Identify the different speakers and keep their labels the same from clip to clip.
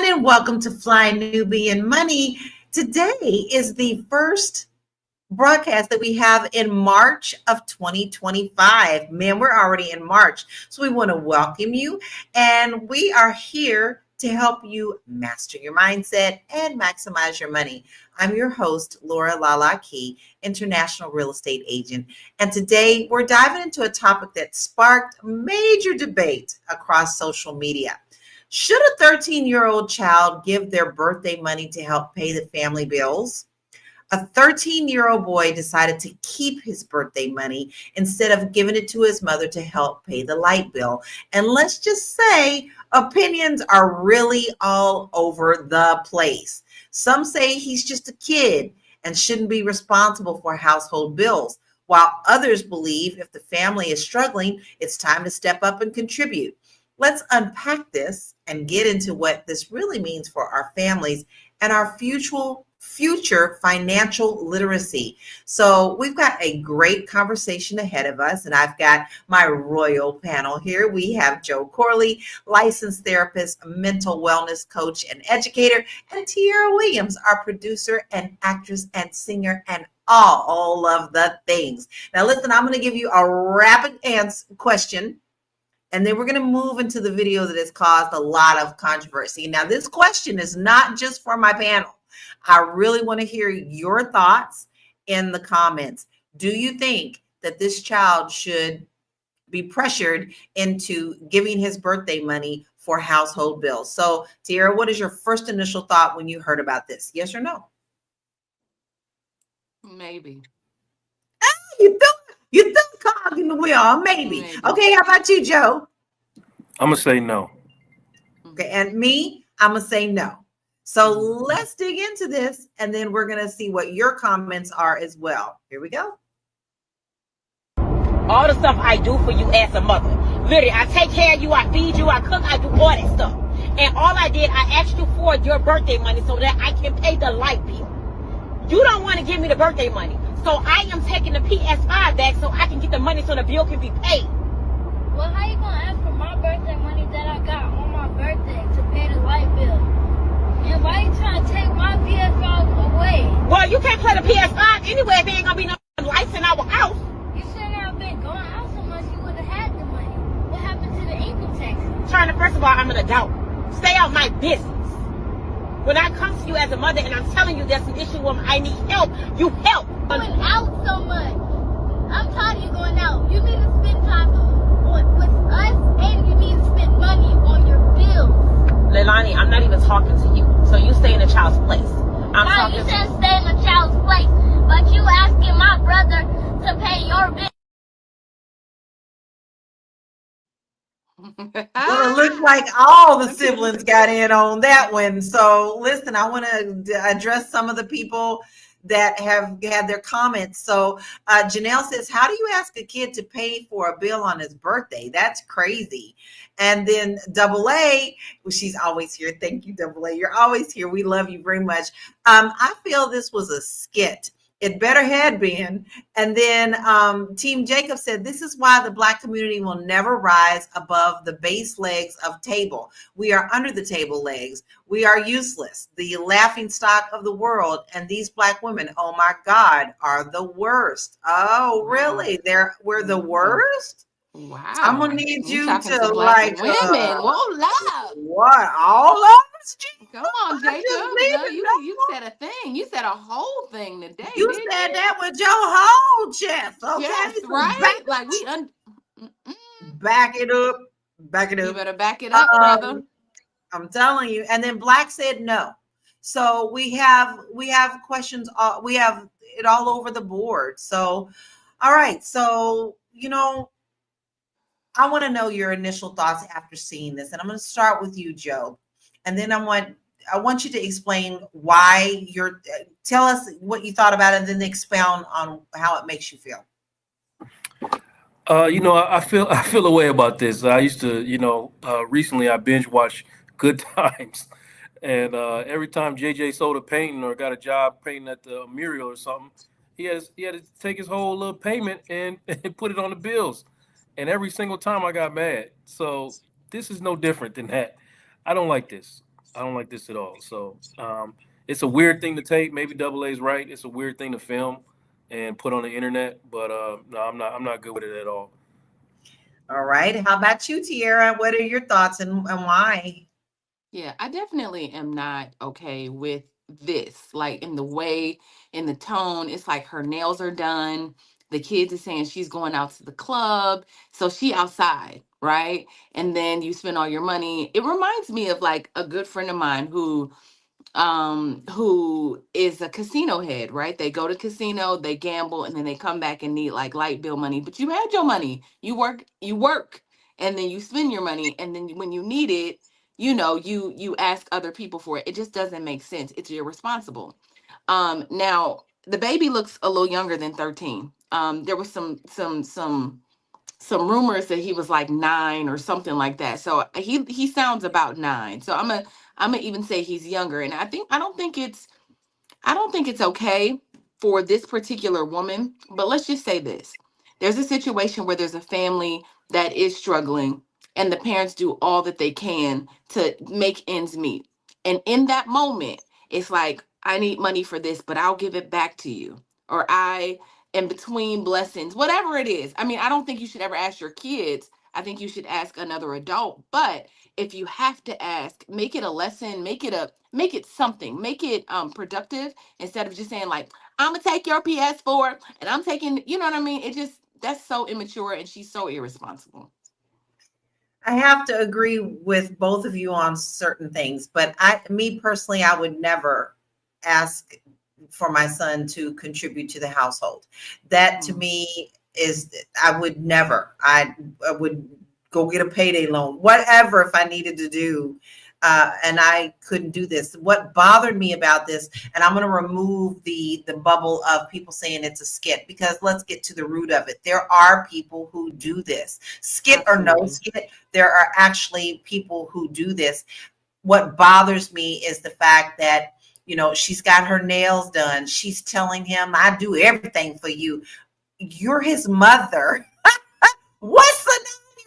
Speaker 1: and welcome to Fly Newbie and Money. Today is the first broadcast that we have in March of 2025. Man, we're already in March. So we want to welcome you. And we are here to help you master your mindset and maximize your money. I'm your host, Laura Lala Key, international real estate agent. And today we're diving into a topic that sparked major debate across social media. Should a 13-year-old child give their birthday money to help pay the family bills? A 13-year-old boy decided to keep his birthday money instead of giving it to his mother to help pay the light bill. And let's just say opinions are really all over the place. Some say he's just a kid and shouldn't be responsible for household bills, while others believe if the family is struggling, it's time to step up and contribute. Let's unpack this and get into what this really means for our families and our future financial literacy. So we've got a great conversation ahead of us, and I've got my royal panel here. We have Joe Corley, licensed therapist, mental wellness coach, and educator, and Tiara Williams, our producer and actress and singer and all of the things. Now listen, I'm going to give you a rapid answer question, and then we're going to move into the video that has caused a lot of controversy. Now, this question is not just for my panel. I really want to hear your thoughts in the comments. Do you think that this child should be pressured into giving his birthday money for household bills? So, Tiara, what is your first initial thought when you heard about this? Yes or no?
Speaker 2: Maybe.
Speaker 1: You threw a cog in the wheel. Maybe. Okay, how about you, Joe?
Speaker 3: I'm going to say no.
Speaker 1: Okay, and me, I'm going to say no. So let's dig into this, and then we're going to see what your comments are as well. Here we go.
Speaker 4: All the stuff I do for you as a mother. Literally, I take care of you, I feed you, I cook, I do all that stuff. And all I did, I asked you for your birthday money so that I can pay the light bill. You don't want to give me the birthday money. So I am taking the PS5 back so I can get the money so the bill can be paid.
Speaker 5: Well, how you going to ask for my birthday money that I got on my birthday to pay the light bill? And why you trying to take my PS5 away?
Speaker 4: Well, you can't play the PS5 anyway if there ain't going to be no lights in our house.
Speaker 5: You shouldn't have been going out so much, you would have had the money. What happened to the income tax?
Speaker 4: China, first of all, I'm an adult. Stay out my business. When I come to you as a mother and I'm telling you there's an issue where I need help, you help.
Speaker 5: Going out so much. I'm tired of you going out. You need to spend time with us, and you need to spend money on your bills.
Speaker 4: Leilani, I'm not even talking to you. So you stay in a child's place.
Speaker 5: Mom, you said stay in a child's place, but you asking my brother to pay your bill.
Speaker 1: Well, it looks like all the siblings got in on that one. So listen, I want to address some of the people that have had their comments. So Janelle says, how do you ask a kid to pay for a bill on his birthday? That's crazy. And then Double A, well, she's always here. Thank you, Double A. You're always here. We love you very much. I feel this was a skit. It better had been. And then Team Jacob said, this is why the Black community will never rise above the base legs of table. We are under the table legs. We are useless, the laughing stock of the world. And these Black women, oh my God, are the worst. Oh, really? We're the worst?
Speaker 2: Wow.
Speaker 1: I'm going to need you to
Speaker 2: like women. Whoa, love.
Speaker 1: What? All of us?
Speaker 2: Come on, Jacob. You said a thing. You said a whole thing today.
Speaker 1: You said that with your whole chest. Okay.
Speaker 2: Yes, right? Like we
Speaker 1: back it up. Back it up.
Speaker 2: You better back it up, brother.
Speaker 1: I'm telling you. And then Black said no. So we have questions. We have it all over the board. So, all right. So, I want to know your initial thoughts after seeing this. And I'm going to start with you, Joe. And then I want you to explain why tell us what you thought about it, and then expound on how it makes you feel.
Speaker 3: I feel a way about this. I used to, recently I binge watched Good Times, and every time JJ sold a painting or got a job painting at the mural or something, he had to take his whole little payment and put it on the bills. And every single time I got mad. So this is no different than that. I don't like this. I don't like this at all. So it's a weird thing to tape. Maybe Double A's right. It's a weird thing to film and put on the internet. But no, I'm not good with it at all.
Speaker 1: All right. How about you, Tierra? What are your thoughts and why?
Speaker 2: Yeah, I definitely am not okay with this. Like in the way, in the tone, it's like her nails are done. The kids are saying she's going out to the club. So she outside, right? And then you spend all your money. It reminds me of like a good friend of mine who is a casino head, right? They go to casino, they gamble, and then they come back and need like light bill money. But you had your money. You work, and then you spend your money, and then when you need it, you ask other people for it. It just doesn't make sense. It's irresponsible. Now the baby looks a little younger than 13. There was some rumors that he was like 9 or something like that. So he sounds about 9. So I'm gonna even say he's younger. And I don't think it's okay for this particular woman, but let's just say this. There's a situation where there's a family that is struggling and the parents do all that they can to make ends meet. And in that moment, it's like, I need money for this, but I'll give it back to you. Or I am between blessings, whatever it is. I mean, I don't think you should ever ask your kids. I think you should ask another adult. But if you have to ask, make it a lesson, make it something, make it productive instead of just saying like, I'm gonna take your PS4 and I'm taking, you know what I mean? It just, that's so immature and she's so irresponsible.
Speaker 1: I have to agree with both of you on certain things, but me personally, I would never ask for my son to contribute to the household. That to me is, I would never. I would go get a payday loan, whatever, if I needed to do. And I couldn't do this. What bothered me about this, and I'm going to remove the bubble of people saying it's a skit, because let's get to the root of it. There are people who do this, skit or no skit. There are actually people who do this. What bothers me is the fact that, she's got her nails done. She's telling him, I do everything for you. You're his mother. What's the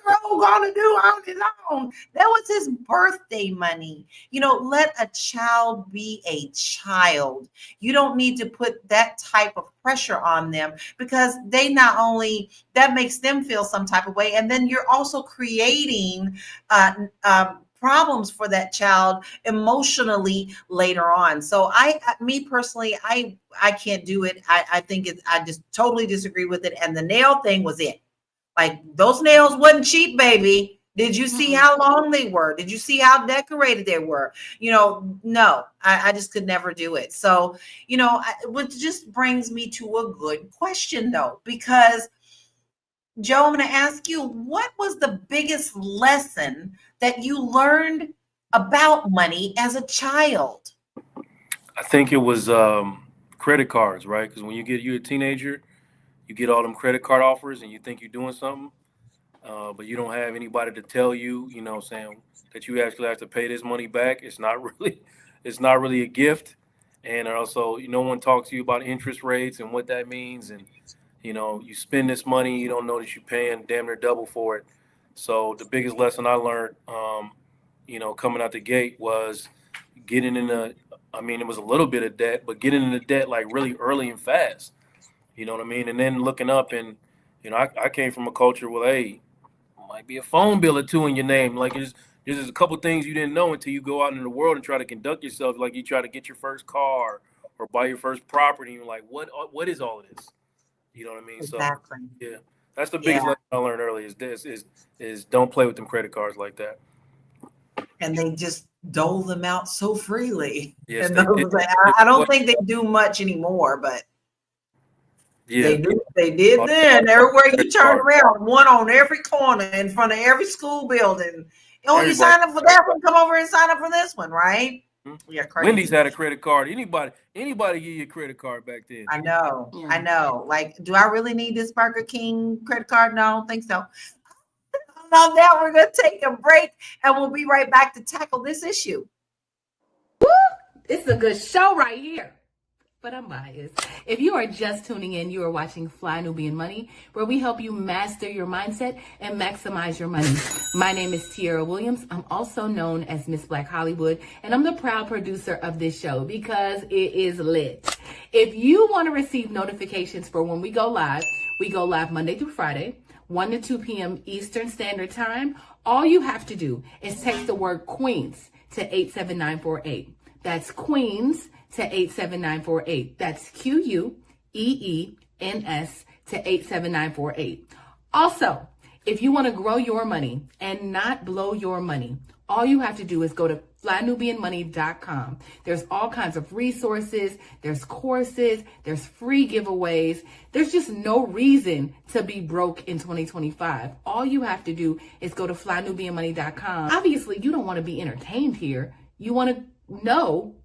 Speaker 1: 9-year-old gonna do on his own? That was his birthday money. Let a child be a child. You don't need to put that type of pressure on them, because they not only, that makes them feel some type of way, and then you're also creating problems for that child emotionally later on. So me personally, I can't do it. I think I just totally disagree with it. And the nail thing was it. Like, those nails wasn't cheap, baby. Did you see how long they were? Did you see how decorated they were? No, I just could never do it. So, which just brings me to a good question though, because Joe, I'm going to ask you, what was the biggest lesson that you learned about money as a child?
Speaker 3: I think it was credit cards, right? Because when you're a teenager, you get all them credit card offers and you think you're doing something, but you don't have anybody to tell you, saying that you actually have to pay this money back. It's not really a gift. And also, no one talks to you about interest rates and what that means. And, you spend this money, you don't know that you're paying damn near double for it. So the biggest lesson I learned, coming out the gate was getting in it was a little bit of debt, but getting into debt like really early and fast. You know what I mean? And then looking up and, I came from a culture where, hey, might be a phone bill or two in your name. Like, there's a couple things you didn't know until you go out in the world and try to conduct yourself. Like, you try to get your first car or buy your first property. You're like, what is all of this? You know what I mean?
Speaker 1: Exactly.
Speaker 3: So, yeah, that's the biggest lesson I learned early is don't play with them credit cards like that.
Speaker 1: And they just dole them out so freely.
Speaker 3: Yes,
Speaker 1: and I don't think they do much anymore, but
Speaker 3: yeah,
Speaker 1: they did then. Everywhere you turn around, one on every corner in front of every school building. Oh, you sign up for that one? Come over and sign up for this one, right?
Speaker 3: Yeah, Wendy's had a credit card. Anybody give you a credit card back then?
Speaker 1: I know. Like, do I really need this Burger King credit card? No, I don't think so. On that, we're going to take a break and we'll be right back to tackle this issue.
Speaker 2: Woo! It's a good show right here. but I'm biased. If you are just tuning in, you are watching Fly Nubian Money, where we help you master your mindset and maximize your money. My name is Tiara Williams. I'm also known as Miss Black Hollywood, and I'm the proud producer of this show because it is lit. If you want to receive notifications for when we go live Monday through Friday, 1 to 2 p.m. Eastern Standard Time. All you have to do is text the word Queens to 87948. That's Queens to 87948. That's QUEENS to 87948. Also, if you want to grow your money and not blow your money, all you have to do is go to flynubianmoney.com. There's all kinds of resources, there's courses, there's free giveaways. There's just no reason to be broke in 2025. All you have to do is go to flynubianmoney.com. Obviously, you don't want to be entertained here. You want to know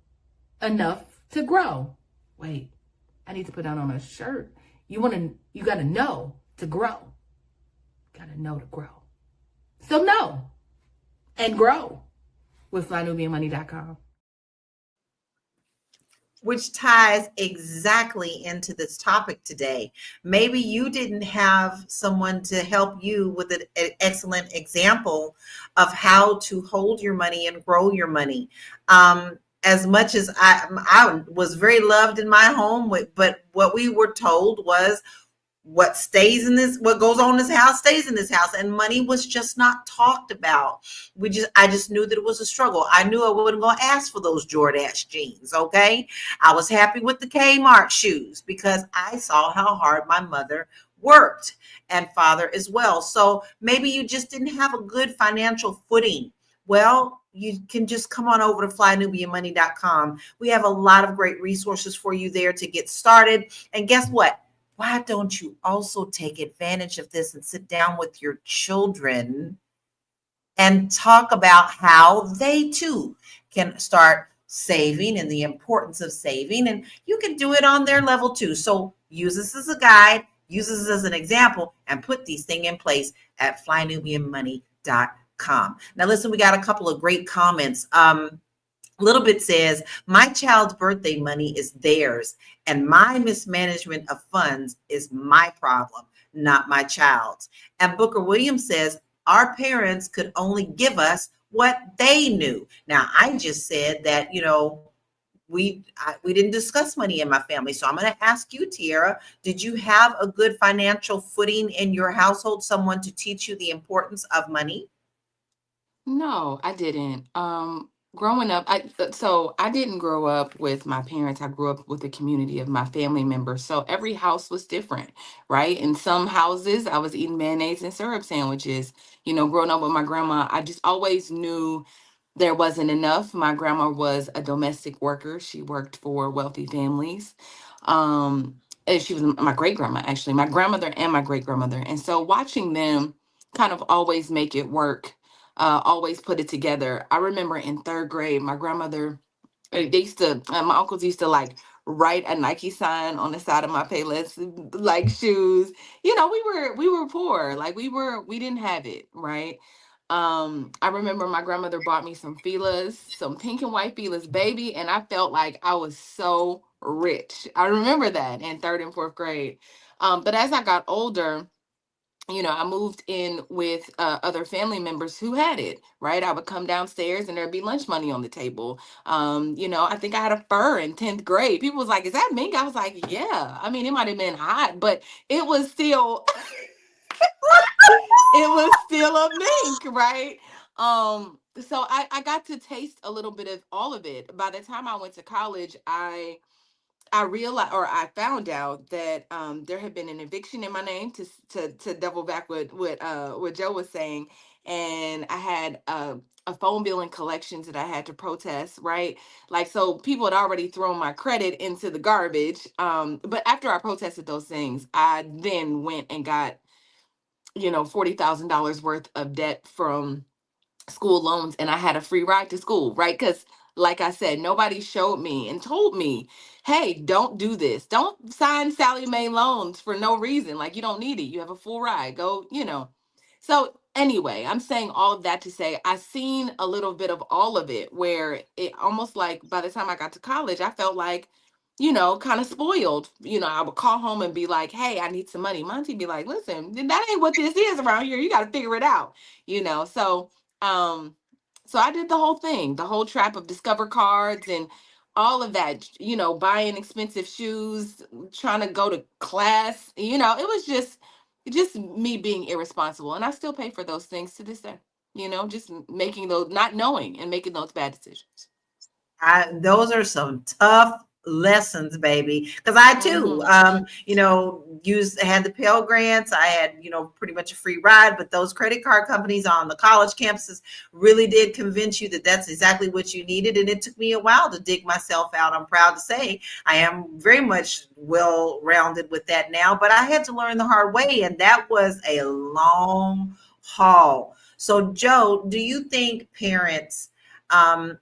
Speaker 2: enough to grow. Wait, I need to put that on a shirt. You got to know to grow. Got to know to grow. So know and grow with flynubianmoney.com.
Speaker 1: Which ties exactly into this topic today. Maybe you didn't have someone to help you with an excellent example of how to hold your money and grow your money. As much as I was very loved in my home, but what we were told was what goes on in this house stays in this house, and money was just not talked about. I just knew that it was a struggle. I knew I wasn't going to ask for those Jordache jeans. Okay, I was happy with the Kmart shoes because I saw how hard my mother worked and father as well. So maybe you just didn't have a good financial footing. Well, you can just come on over to flynubianmoney.com. We have a lot of great resources for you there to get started. And guess what? Why don't you also take advantage of this and sit down with your children and talk about how they too can start saving and the importance of saving? And you can do it on their level too. So use this as a guide, use this as an example, and put these things in place at flynubianmoney.com. Now, listen, we got a couple of great comments. Little Bit says, my child's birthday money is theirs, and my mismanagement of funds is my problem, not my child's. And Booker Williams says, our parents could only give us what they knew. Now, I just said that, we didn't discuss money in my family. So I'm going to ask you, Tiara, did you have a good financial footing in your household, someone to teach you the importance of money?
Speaker 2: No, I didn't. Growing up, I didn't grow up with my parents. I grew up with a community of my family members. So every house was different, right? In some houses, I was eating mayonnaise and syrup sandwiches. Growing up with my grandma, I just always knew there wasn't enough. My grandma was a domestic worker. She worked for wealthy families. And she was my great grandma, actually, my grandmother and my great grandmother. And so watching them kind of always make it work, always put it together. I remember in third grade, my grandmother, my uncles used to like write a Nike sign on the side of my Payless like shoes. We were poor, like we didn't have it, right? I remember my grandmother bought me some Fila's, some pink and white Fila's, baby, and I felt like I was so rich. I remember that in third and fourth grade. But as I got older, I moved in with other family members who had it, right? I would come downstairs and there'd be lunch money on the table. I think I had a fur in 10th grade. People was like, is that mink? I was like, yeah. I mean, it might have been hot, but it was still, it was still a mink, right? So I got to taste a little bit of all of it. By the time I went to college, I realized, or I found out that there had been an eviction in my name, to double back what Joe was saying, and I had a phone bill and collections that I had to protest, right? Like, so people had already thrown my credit into the garbage. But after I protested those things, I then went and got $40,000 worth of debt from school loans, and I had a free ride to school, right? Because like I said, nobody showed me and told me, hey, don't do this. Don't sign Sally Mae loans for no reason. Like, you don't need it. You have a full ride. Go. So anyway, I'm saying all of that to say I seen a little bit of all of it, where it almost like by the time I got to college, I felt like kind of spoiled. I would call home and be like, "Hey, I need some money." Monty be like, "Listen, that ain't what this is around here. You got to figure it out." So um so I did the whole thing, the whole trap of Discover cards and all of that, buying expensive shoes, trying to go to class. It was just me being irresponsible, and I still pay for those things to this day. Just making those, not knowing and making those bad decisions.
Speaker 1: Those are some tough lessons, baby. Because I too,
Speaker 2: Hmm.
Speaker 1: had the Pell Grants. I had, pretty much a free ride. But those credit card companies on the college campuses really did convince you that that's exactly what you needed. And it took me a while to dig myself out. I'm proud to say I am very much well rounded with that now. But I had to learn the hard way, and that was a long haul. So, Joe, do you think parents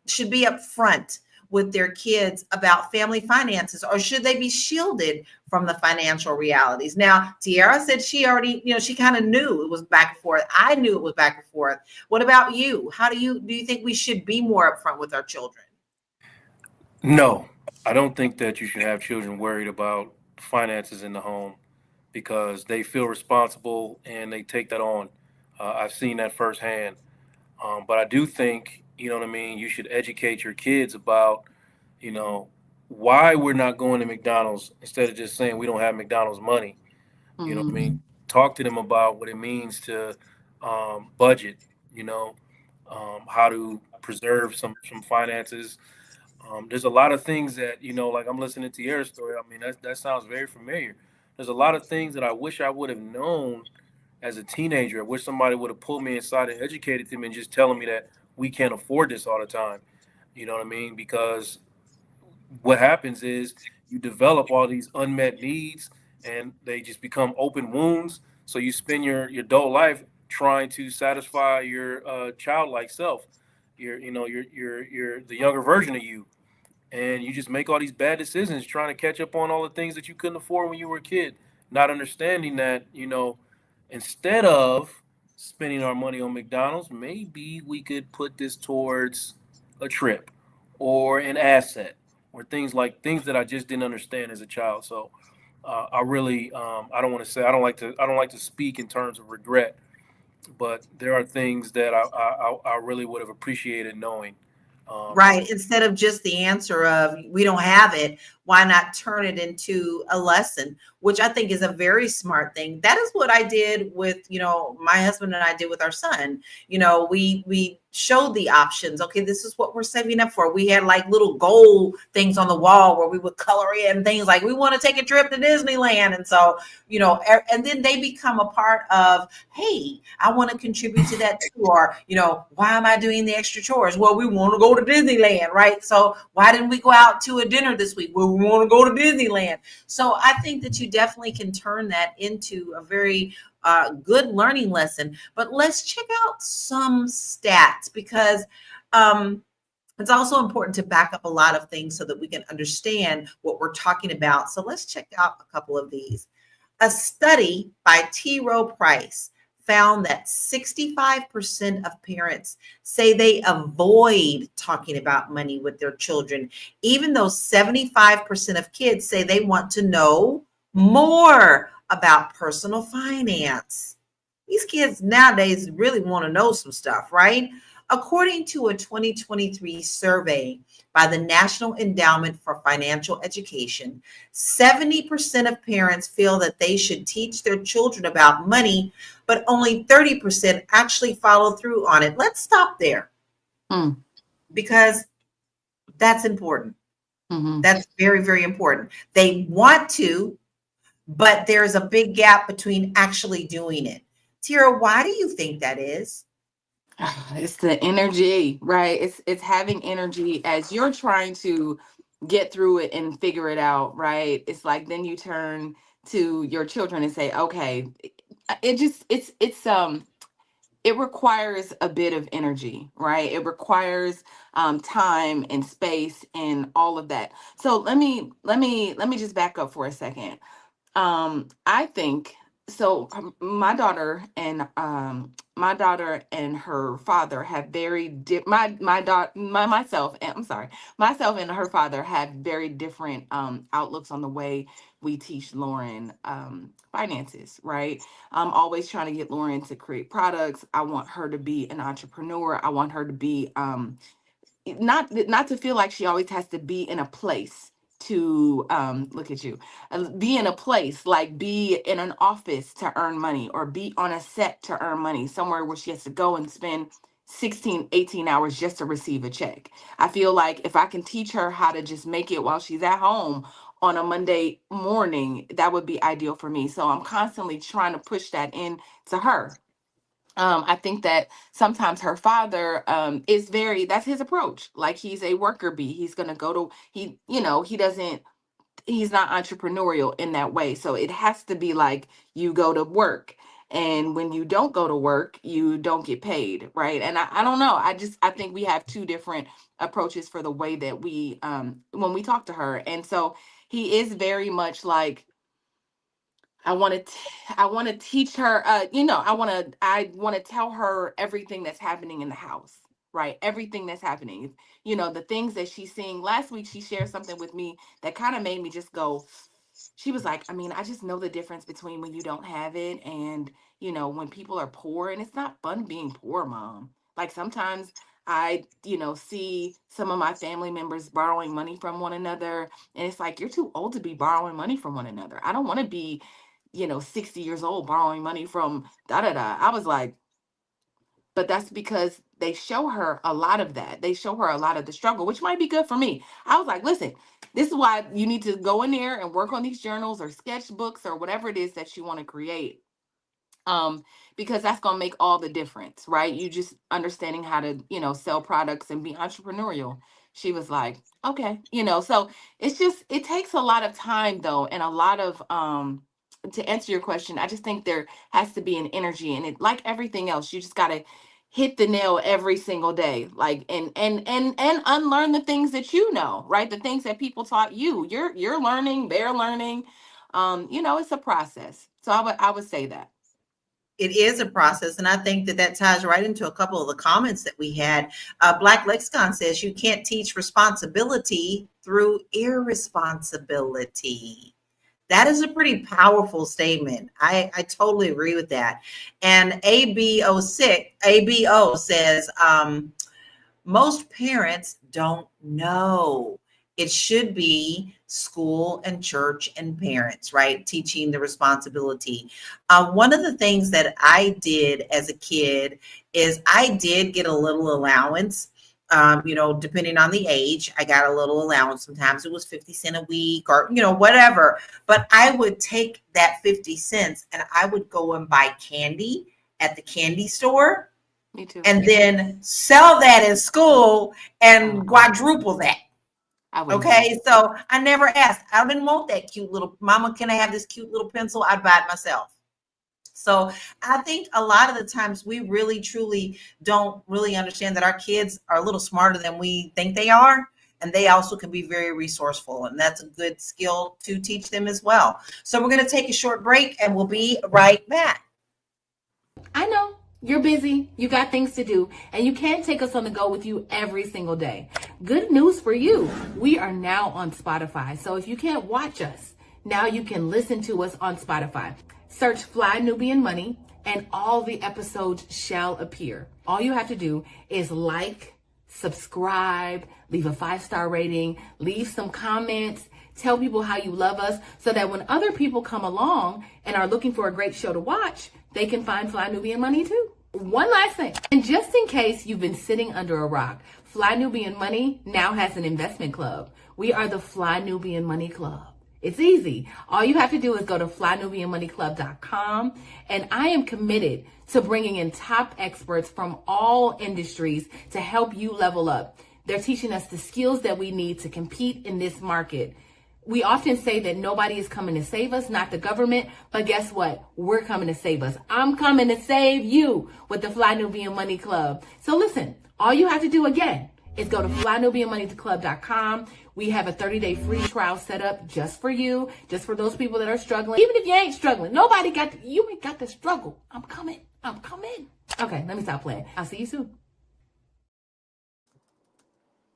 Speaker 1: should be upfront with their kids about family finances, or should they be shielded from the financial realities? Now, Tiara said she already, she kind of knew it was back and forth. I knew it was back and forth. What about you? How do you think we should be more upfront with our children?
Speaker 3: No, I don't think that you should have children worried about finances in the home because they feel responsible and they take that on. I've seen that firsthand. But I do think, you know what I mean, you should educate your kids about, you know, why we're not going to McDonald's instead of just saying we don't have McDonald's money. You know what I
Speaker 2: Hmm.
Speaker 3: mean? Talk to them about what it means to budget, you know, how to preserve some finances. There's a lot of things that, like I'm listening to your story. I mean, that sounds very familiar. There's a lot of things that I wish I would have known as a teenager. I wish somebody would have pulled me inside and educated them and just telling me that we can't afford this all the time. You know what I mean? Because what happens is you develop all these unmet needs and they just become open wounds. So you spend your adult life trying to satisfy your childlike self, your the younger version of you, and you just make all these bad decisions trying to catch up on all the things that you couldn't afford when you were a kid, not understanding that, instead of spending our money on McDonald's, maybe we could put this towards a trip or an asset or things that I just didn't understand as a child. So I really I don't want to say I don't like to speak in terms of regret, but there are things that I really would have appreciated knowing. So
Speaker 1: Right. Instead of just the answer of we don't have it, why not turn it into a lesson, which I think is a very smart thing. That is what I did with, my husband and I did with our son. We showed the options. Okay, this is what we're saving up for. We had like little goal things on the wall where we would color in things like we want to take a trip to Disneyland. And so, and then they become a part of, hey, I want to contribute to that too. Or, why am I doing the extra chores? Well, we want to go to Disneyland, right? So why didn't we go out to a dinner this week? Well, we want to go to Disneyland. So I think that you definitely can turn that into a very good learning lesson. But let's check out some stats because it's also important to back up a lot of things so that we can understand what we're talking about. So let's check out a couple of these. A study by T. Rowe Price found that 65% of parents say they avoid talking about money with their children, even though 75% of kids say they want to know more about personal finance. These kids nowadays really want to know some stuff, right? According to a 2023 survey by the National Endowment for Financial Education, 70% of parents feel that they should teach their children about money, but only 30% actually follow through on it. Let's stop there
Speaker 2: Mm.
Speaker 1: because that's important.
Speaker 2: Hmm.
Speaker 1: That's very, very important. They want to, but there's a big gap between actually doing it. Tira, why do you think that is?
Speaker 2: It's the energy, right? It's having energy as you're trying to get through it and figure it out, right? It's like then you turn to your children and say, okay, it just it requires a bit of energy, right? It requires time and space and all of that. So let me just back up for a second. I think so. My daughter and my daughter and her father have very my daughter myself and I'm sorry, myself and her father have very different outlooks on the way we teach Lauren finances, right? I'm always trying to get Lauren to create products. I want her to be an entrepreneur. I want her to be not to feel like she always has to be in a place to look at you, be in a place, like be in an office to earn money, or be on a set to earn money, somewhere where she has to go and spend 16, 18 hours just to receive a check. I feel like if I can teach her how to just make it while she's at home on a Monday morning, that would be ideal for me. So I'm constantly trying to push that in to her. I think that sometimes her father is very, that's his approach. Like, he's a worker bee. He's going to go to, he's not entrepreneurial in that way. So it has to be like, you go to work. And when you don't go to work, you don't get paid. Right. And I don't know. I think we have two different approaches for the way that we, when we talk to her. And so he is very much like, I want to teach her, I want to tell her everything that's happening in the house, right? Everything that's happening, the things that she's seeing. Last week, she shared something with me that kind of made me just go, she was like, I mean, I just know the difference between when you don't have it and, when people are poor. And it's not fun being poor, Mom. Like, sometimes I, see some of my family members borrowing money from one another. And it's like, you're too old to be borrowing money from one another. I don't want to be 60 years old borrowing money from da da da. I was like, but that's because they show her a lot of that. They show her a lot of the struggle, which might be good for me. I was like, listen, this is why you need to go in there and work on these journals or sketchbooks or whatever it is that you want to create. Because that's going to make all the difference, right? You just understanding how to, sell products and be entrepreneurial. She was like, okay, so it takes a lot of time though. And a lot of, to answer your question, I just think there has to be an energy, and it, like everything else, you just got to hit the nail every single day, like, and unlearn the things that right? The things that people taught you. You're learning, they're learning. It's a process. So I would say that.
Speaker 1: It is a process, and I think that ties right into a couple of the comments that we had. Black Lexicon says you can't teach responsibility through irresponsibility. That is a pretty powerful statement. I totally agree with that. And ABO says most parents don't know. It should be school and church and parents, right? Teaching the responsibility. One of the things that I did as a kid is I did get a little allowance. Depending on the age, I got a little allowance. Sometimes it was 50 cents a week or, whatever. But I would take that 50 cents and I would go and buy candy at the candy store.
Speaker 2: Me too.
Speaker 1: And then sell that in school and quadruple that. Okay, so I never asked. I didn't want that cute little, Mama, can I have this cute little pencil? I'd buy it myself. So I think a lot of the times we really, truly don't really understand that our kids are a little smarter than we think they are. And they also can be very resourceful. And that's a good skill to teach them as well. So we're going to take a short break and we'll be right back.
Speaker 2: I know. You're busy, you got things to do, and you can't take us on the go with you every single day. Good news for you. We are now on Spotify. So if you can't watch us, now you can listen to us on Spotify. Search Fly Nubian Money and all the episodes shall appear. All you have to do is like, subscribe, leave a 5-star rating, leave some comments, tell people how you love us so that when other people come along and are looking for a great show to watch, they can find Fly Nubian Money too. One last thing, and just in case you've been sitting under a rock, Fly Nubian Money now has an investment club. We are the Fly Nubian Money Club. It's easy. All you have to do is go to flynubianmoneyclub.com, and I am committed to bringing in top experts from all industries to help you level up. They're teaching us the skills that we need to compete in this market. We often say that nobody is coming to save us, not the government, but guess what? We're coming to save us. I'm coming to save you with the Fly Nubian Money Club. So listen, all you have to do again is go to flynubianmoneyclub.com. We have a 30-day free trial set up just for you, just for those people that are struggling. Even if you ain't struggling, you ain't got to struggle. I'm coming. Okay, let me stop playing. I'll see you soon.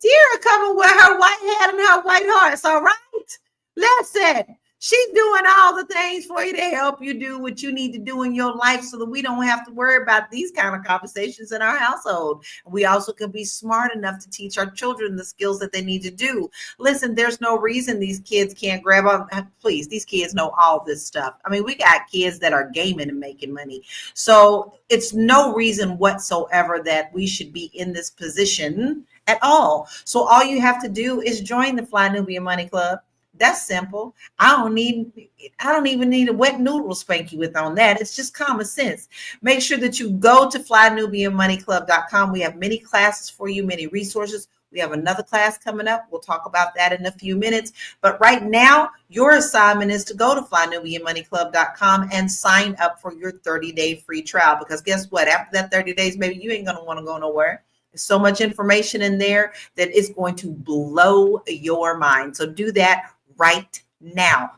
Speaker 1: Tierra coming with her white hat and her white horse, all right? Listen, she's doing all the things for you to help you do what you need to do in your life so that we don't have to worry about these kind of conversations in our household. We also can be smart enough to teach our children the skills that they need to do. Listen, there's no reason these kids can't grab on. Please, these kids know all this stuff. I mean, we got kids that are gaming and making money. So it's no reason whatsoever that we should be in this position at all. So all you have to do is join the Fly Nubia Money Club. That's simple. I don't even need a wet noodle to spank you with on that. It's just common sense. Make sure that you go to flynubiamoneyclub.com. We have many classes for you, many resources. We have another class coming up. We'll talk about that in a few minutes. But right now, your assignment is to go to flynubiamoneyclub.com and sign up for your 30-day free trial. Because guess what? After that 30 days, maybe you ain't going to want to go nowhere. There's so much information in there that is going to blow your mind. So do that right now.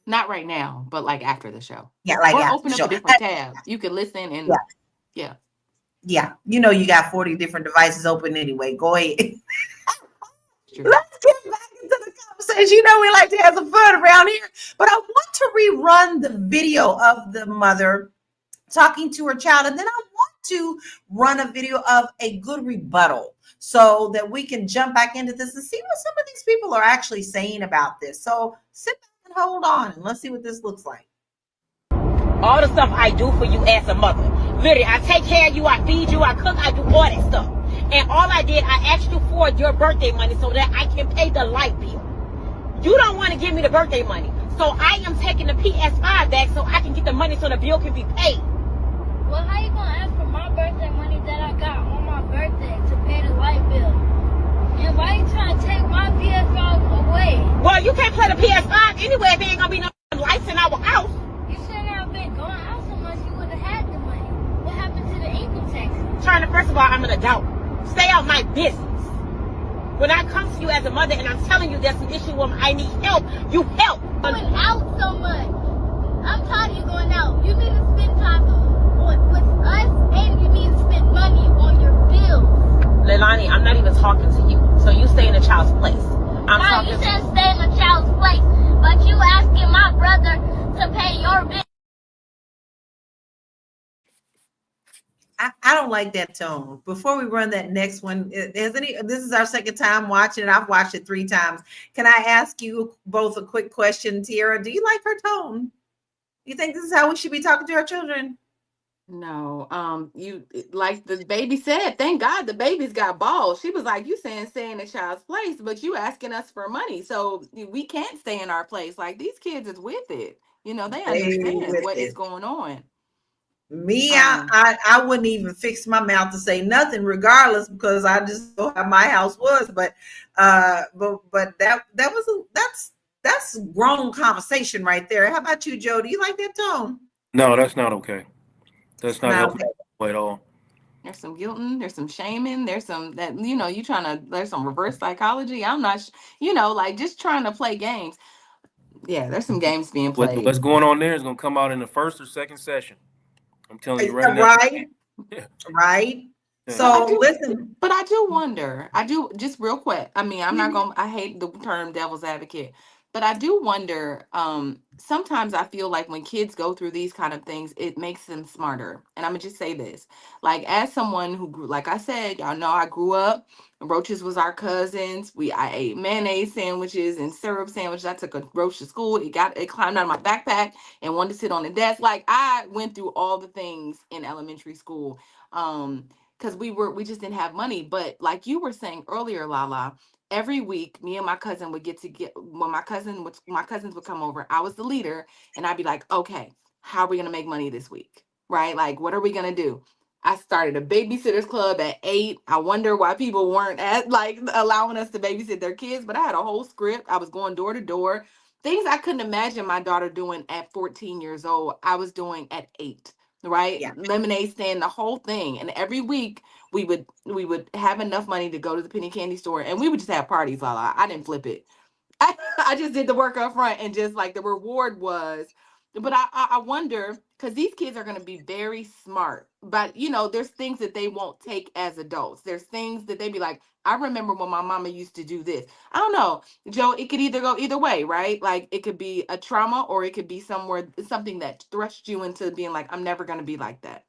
Speaker 2: Not right now, but like after the show.
Speaker 1: Yeah, like
Speaker 2: or
Speaker 1: after
Speaker 2: open
Speaker 1: the
Speaker 2: up
Speaker 1: show.
Speaker 2: a different tab. You can listen and
Speaker 1: Yeah. You know you got 40 different devices open anyway. Go ahead.
Speaker 2: True.
Speaker 1: Let's get back into the conversation. You know we like to have some fun around here. But I want to rerun the video of the mother talking to her child, and then I want to run a video of a good rebuttal so that we can jump back into this and see what some of these people are actually saying about this. So sit back and hold on and let's see what this looks like.
Speaker 4: All the stuff I do for you as a mother. Literally, I take care of you, I feed you, I cook, I do all that stuff. And all I did, I asked you for your birthday money so that I can pay the light bill. You don't want to give me the birthday money. So I am taking the PS5 back so I can get the money so the bill can be paid.
Speaker 5: Well, how you gonna ask for my birthday money that I got on my birthday to pay the light bill? And why you trying to take my PS5 away?
Speaker 4: Well, you can't play the PS5 anyway if there ain't gonna be no lights in our house.
Speaker 5: You shouldn't have been going out so much. You would have had the money. What happened to the income tax?
Speaker 4: China, first of all, I'm an adult. Stay out my business. When I come to you as a mother and I'm telling you there's an issue where I need help, you help.
Speaker 5: Going out so much. I'm tired of you going out. You need to spend time with us, and you need to spend money on your bills.
Speaker 4: Leilani, I'm not even talking to you. So you stay in a child's place.
Speaker 5: Now you said stay in a child's place, but you asking my brother to pay your bill.
Speaker 1: I don't like that tone. Before we run that next one, this is our second time watching it. I've watched it 3 times. Can I ask you both a quick question, Tierra? Do you like her tone? You think this is how we should be talking to our children?
Speaker 2: No, you like the baby said, thank God the baby's got balls. She was like, you saying stay in a child's place, but you asking us for money. So we can't stay in our place. Like these kids is with it. You know, they understand what is going on.
Speaker 1: Me, I wouldn't even fix my mouth to say nothing regardless because I just know how my house was. But that's grown conversation right there. How about you, Joe? Do you like that tone?
Speaker 3: No, that's not okay. That's not helping at all.
Speaker 2: There's some guilting, there's some shaming, there's some that you trying to. There's some reverse psychology. I'm not, like just trying to play games. Yeah, there's some games being played.
Speaker 3: What's going on there is going to come out in the first or second session. I'm telling you right now.
Speaker 1: Right. Yeah. Right. So listen,
Speaker 2: but I do wonder. I do just real quick. I mean, I'm not going. I hate the term devil's advocate, but I do wonder. Sometimes I feel like when kids go through these kind of things, it makes them smarter. And I'm gonna just say this, like as someone who grew, like I said, y'all know I grew up. Roaches was our cousins. I ate mayonnaise sandwiches and syrup sandwiches. I took a roach to school. It climbed out of my backpack and wanted to sit on the desk. Like I went through all the things in elementary school. Because we just didn't have money. But like you were saying earlier, Lala, every week me and my cousin would when my cousins would come over, I was the leader, and I'd be like, okay, how are we gonna make money this week? Right? Like, what are we gonna do? I started a babysitters club at 8. I wonder why people weren't allowing us to babysit their kids, but I had a whole script. I was going door to door. Things I couldn't imagine my daughter doing at 14 years old, I was doing at 8. Right? Yeah. Lemonade stand, the whole thing. And every week we would have enough money to go to the penny candy store, and we would just have parties. I didn't flip it. I just did the work up front, and just like the reward was But I wonder, because these kids are going to be very smart, but there's things that they won't take as adults. There's things that they be like, I remember when my mama used to do this. I don't know, Joe. It could either go either way, right? Like it could be a trauma, or it could be something that thrust you into being like, I'm never going to be like that.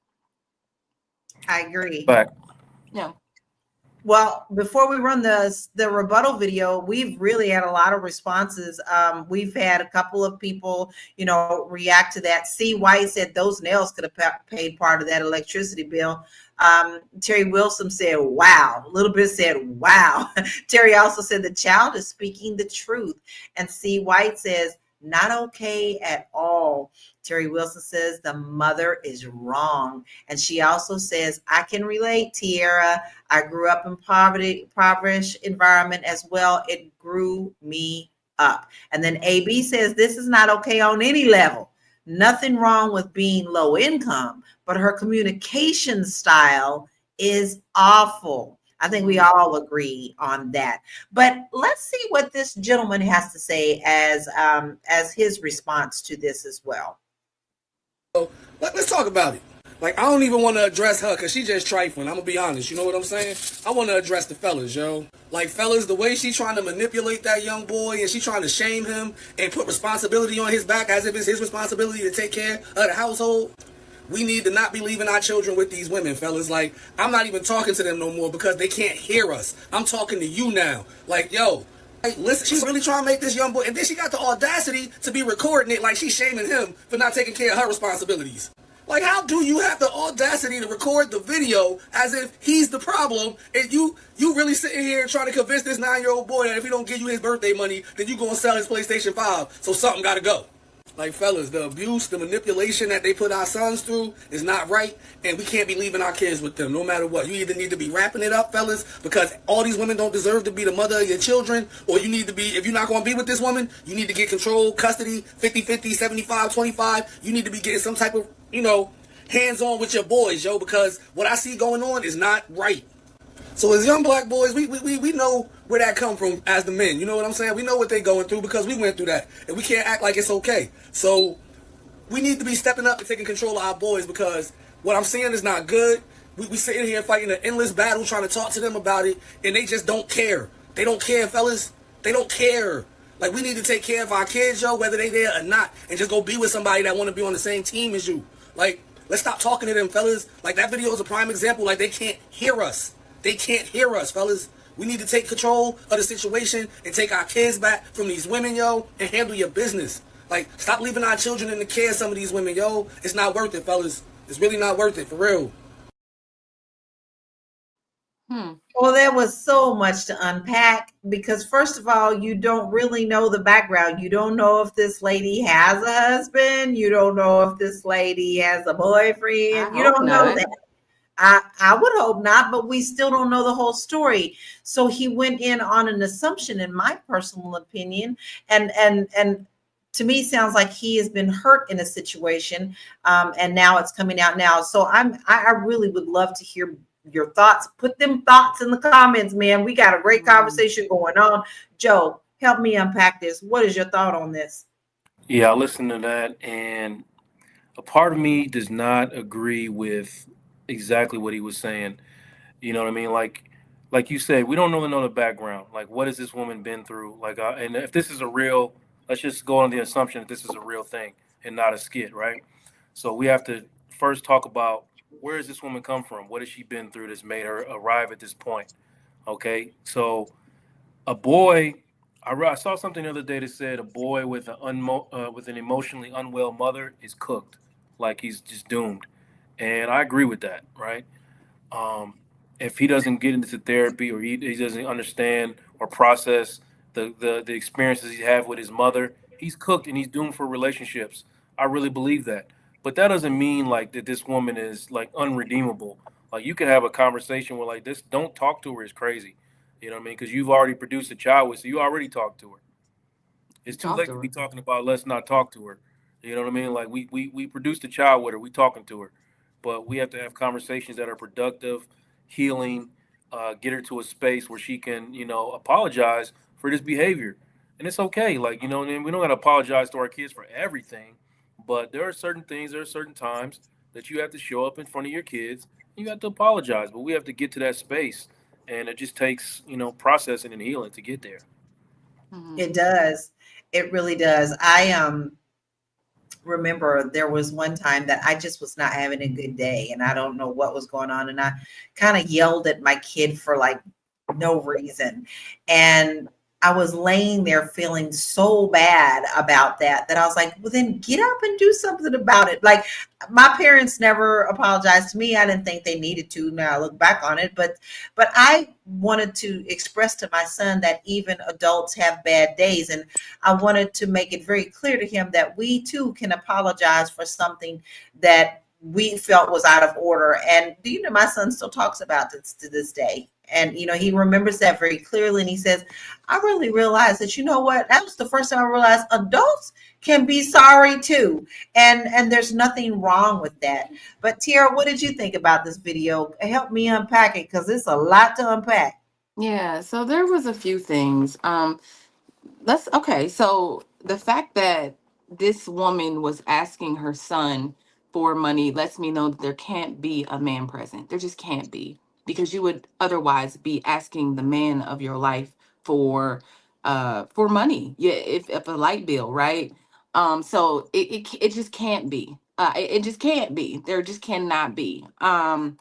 Speaker 1: I agree.
Speaker 3: Fact.
Speaker 2: Yeah.
Speaker 1: Well, before we run the rebuttal video, we've really had a lot of responses. We've had a couple of people, react to that. C. White said those nails could have paid part of that electricity bill. Terry Wilson said, wow. A little bit said, wow. Terry also said the child is speaking the truth. And C. White says, not okay at all. Terry Wilson says the mother is wrong. And she also says, I can relate, Tierra. I grew up in impoverished environment as well. It grew me up. And then AB says, this is not okay on any level. Nothing wrong with being low income, but her communication style is awful. I think we all agree on that. But let's see what this gentleman has to say as his response to this as well.
Speaker 6: So let's talk about it. Like, I don't even want to address her because she just trifling. I'm going to be honest. You know what I'm saying? I want to address the fellas, yo. Like, fellas, the way she trying to manipulate that young boy and she trying to shame him and put responsibility on his back as if it's his responsibility to take care of the household. We need to not be leaving our children with these women, fellas. Like, I'm not even talking to them no more because they can't hear us. I'm talking to you now. Like, yo, hey, listen, she's really trying to make this young boy, and then she got the audacity to be recording it like she's shaming him for not taking care of her responsibilities. Like, how do you have the audacity to record the video as if he's the problem, and you really sitting here trying to convince this 9-year-old boy that if he don't give you his birthday money, then you gonna sell his PlayStation 5, so something gotta go. Like, fellas, the abuse, the manipulation that they put our sons through is not right, and we can't be leaving our kids with them no matter what. You either need to be wrapping it up, fellas, because all these women don't deserve to be the mother of your children, or you need to be, if you're not going to be with this woman, you need to get control, custody, 50-50, 75-25. You need to be getting some type of, hands-on with your boys, yo, because what I see going on is not right. So as young black boys, we know where that come from as the men. You know what I'm saying? We know what they going through because we went through that. And we can't act like it's okay. So we need to be stepping up and taking control of our boys because what I'm seeing is not good. We sitting here fighting an endless battle trying to talk to them about it, and they just don't care. They don't care, fellas. They don't care. Like, we need to take care of our kids, yo, whether they there or not, and just go be with somebody that want to be on the same team as you. Like, let's stop talking to them, fellas. Like, that video is a prime example. Like, they can't hear us. They can't hear us, fellas. We need to take control of the situation and take our kids back from these women, yo, and handle your business. Like, stop leaving our children in the care of some of these women, yo. It's not worth it, fellas. It's really not worth it, for real.
Speaker 1: Well, there was so much to unpack because, first of all, you don't really know the background. You don't know if this lady has a husband. You don't know if this lady has a boyfriend. You don't know that. I would hope not, but we still don't know the whole story. So he went in on an assumption, in my personal opinion, and to me sounds like he has been hurt in a situation, and now it's coming out now. So I really would love to hear your thoughts. Put them thoughts in the comments, man. We got a great conversation going on. Joe, help me unpack this. What is your thought on this?
Speaker 3: Yeah, I listened to that, and a part of me does not agree with exactly what he was saying. You know what I mean? Like you said, we don't really know the background. Like, what has this woman been through? Like, and if this is a real, let's just go on the assumption that this is a real thing and not a skit, right? So we have to first talk about where has this woman come from? What has she been through that's made her arrive at this point? Okay, so a boy, I saw something the other day that said a boy with an emotionally unwell mother is cooked, like he's just doomed, and I agree with that, right? Um, if he doesn't get into therapy or he doesn't understand or process the experiences he had with his mother, he's cooked and he's doomed for relationships. I really believe that. But that doesn't mean like that this woman is like unredeemable. Like, you can have a conversation where like this, don't talk to her is crazy. You know what I mean? Because you've already produced a child with, so you already talked to her. It's too late to be talking about let's not talk to her. You know what I mean? Like, we produced a child with her. We talking to her, but we have to have conversations that are productive, healing, get her to a space where she can, apologize for this behavior, and it's okay. Like, and we don't got to apologize to our kids for everything, But there are certain things, there are certain times that you have to show up in front of your kids. You have to apologize, but we have to get to that space, and it just takes processing and healing to get there.
Speaker 2: Hmm.
Speaker 1: It does. It really does. I remember there was one time that I just was not having a good day and I don't know what was going on. And I kind of yelled at my kid for like no reason. And I was laying there feeling so bad about that I was like, well, then get up and do something about it. Like my parents never apologized to me. I didn't think they needed to. Now I look back on it, but I wanted to express to my son that even adults have bad days. And I wanted to make it very clear to him that we too can apologize for something that we felt was out of order. And do you know, my son still talks about this to this day. And, he remembers that very clearly. And he says, I really realized that, you know what, that was the first time I realized adults can be sorry too. And there's nothing wrong with that. But Tiara, what did you think about this video? Help me unpack it because it's a lot to unpack.
Speaker 2: Yeah, so there was a few things. So the fact that this woman was asking her son for money lets me know that there can't be a man present. There just can't be, because you would otherwise be asking the man of your life for money. Yeah, if a light bill, right? So it just can't be. It just can't be. There just cannot be. Kind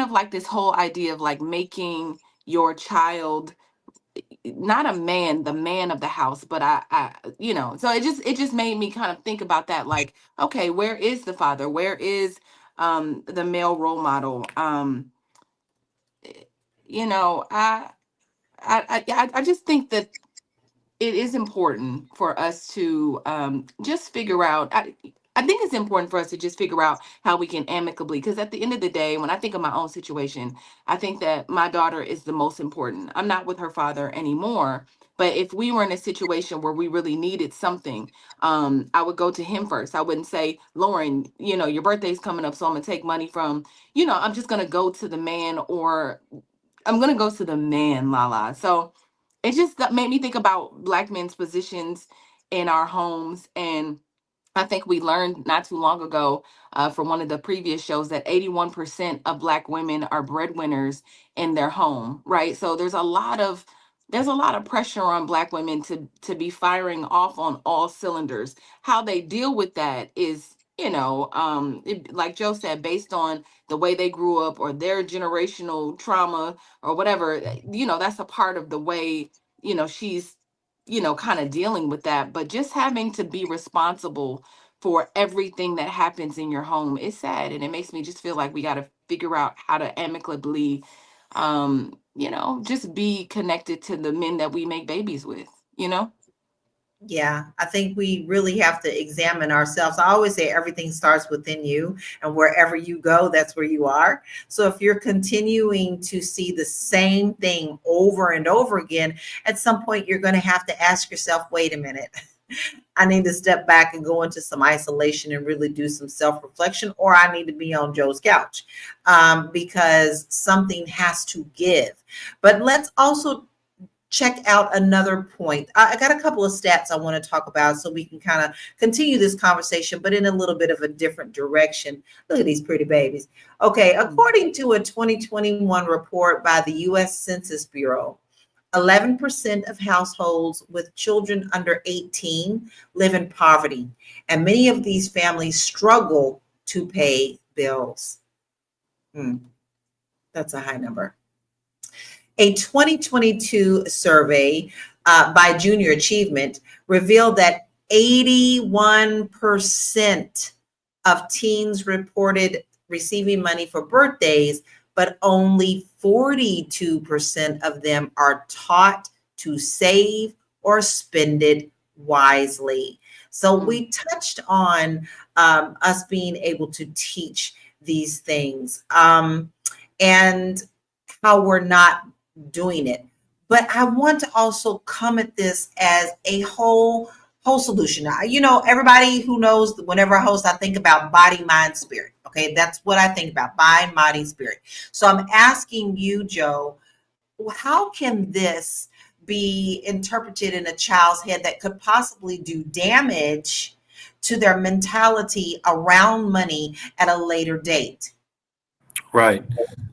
Speaker 2: of like this whole idea of like making your child not a man, the man of the house, but so it just made me kind of think about that. Like, okay, where is the father? Where is the male role model? You know, I just think that it is important for us to just figure out. I think it's important for us to just figure out how we can amicably, because at the end of the day, when I think of my own situation, I think that my daughter is the most important. I'm not with her father anymore, but if we were in a situation where we really needed something, I would go to him first. I wouldn't say, Lauren, your birthday's coming up, so I'm gonna take money from, I'm just gonna go to the man, or I'm gonna go to the man, Lala. So it just made me think about black men's positions in our homes. And I think we learned not too long ago from one of the previous shows that 81% of black women are breadwinners in their home, right? So there's a lot of pressure on black women to be firing off on all cylinders. How they deal with that is, like Joe said, based on the way they grew up or their generational trauma or whatever. That's a part of the way, she's, kind of dealing with that. But just having to be responsible for everything that happens in your home is sad, and it makes me just feel like we got to figure out how to amicably just be connected to the men that we make babies with.
Speaker 1: Yeah, I think we really have to examine ourselves. I always say everything starts within you, and wherever you go, that's where you are. So if you're continuing to see the same thing over and over again, at some point you're going to have to ask yourself, wait a minute. I need to step back and go into some isolation and really do some self-reflection, or I need to be on Joe's couch because something has to give. But let's also check out another point. I got a couple of stats I want to talk about so we can kind of continue this conversation, but in a little bit of a different direction. Look at these pretty babies. Okay, according to a 2021 report by the U.S. Census Bureau, 11% of households with children under 18 live in poverty, and many of these families struggle to pay bills. That's a high number. A 2022 survey by Junior Achievement revealed that 81% of teens reported receiving money for birthdays, but only 42% of them are taught to save or spend it wisely. So we touched on us being able to teach these things and how we're not doing it. But I want to also come at this as a whole solution. Now, everybody who knows, whenever I host, I think about body, mind, spirit. Okay, that's what I think about, mind, body, spirit. So I'm asking you, Joe, how can this be interpreted in a child's head that could possibly do damage to their mentality around money at a later date.
Speaker 3: Right.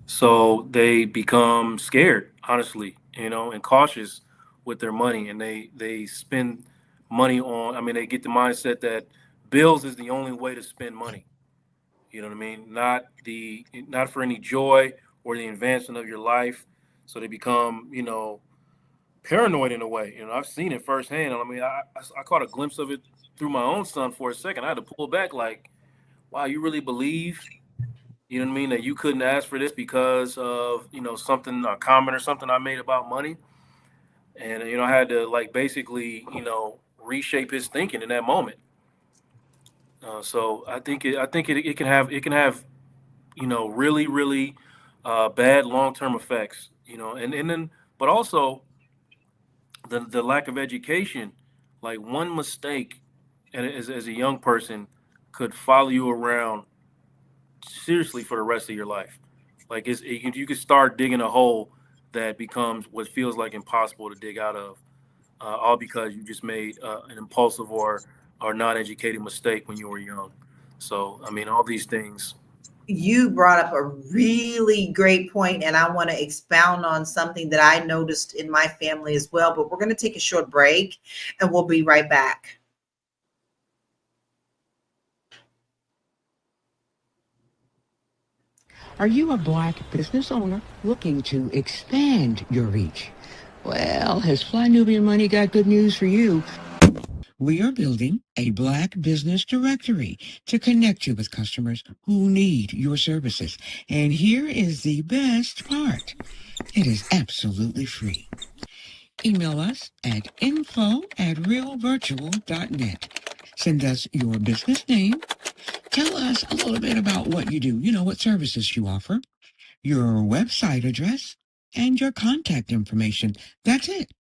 Speaker 3: So they become scared, honestly, and cautious with their money, and they spend money on. I mean, they get the mindset that bills is the only way to spend money. You know what I mean? Not for any joy or the advancement of your life. So they become, paranoid in a way. I've seen it firsthand. I mean, I caught a glimpse of it through my own son for a second. I had to pull back, like, wow, you really believe, you know what I mean, that you couldn't ask for this because of, something, a comment or something I made about money. And, I had to, like, basically, reshape his thinking in that moment. So I think it can have really, really bad long-term effects, and then, but also the lack of education, like one mistake as a young person could follow you around seriously for the rest of your life. Like you could start digging a hole that becomes what feels like impossible to dig out of, all because you just made an impulsive or non-educated mistake when you were young. So I mean, all these things.
Speaker 1: You brought up a really great point, and I want to expound on something that I noticed in my family as well. But we're going to take a short break and we'll be right back.
Speaker 7: Are you a Black business owner looking to expand your reach? Well, has Fly Nubian Money got good news for you? We are building a Black business directory to connect you with customers who need your services. And here is the best part. It is absolutely free. Email us at info@realvirtual.net. Send us your business name. Tell us a little bit about what you do, what services you offer, your website address, and your contact information. That's it.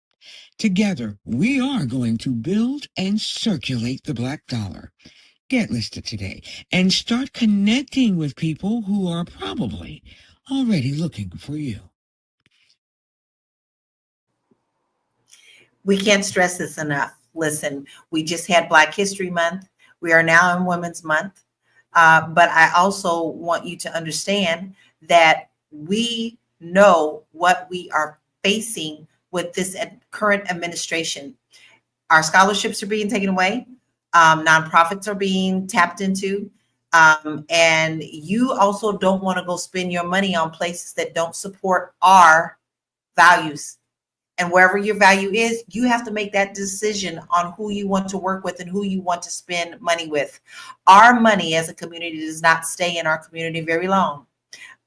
Speaker 7: Together, we are going to build and circulate the Black dollar. Get listed today and start connecting with people who are probably already looking for you.
Speaker 1: We can't stress this enough. Listen, we just had Black History Month. We are now in Women's Month. But I also want you to understand that we know what we are facing with this current administration. Our scholarships are being taken away. Nonprofits are being tapped into. And you also don't want to go spend your money on places that don't support our values. And wherever your value is, you have to make that decision on who you want to work with and who you want to spend money with. Our money as a community does not stay in our community very long,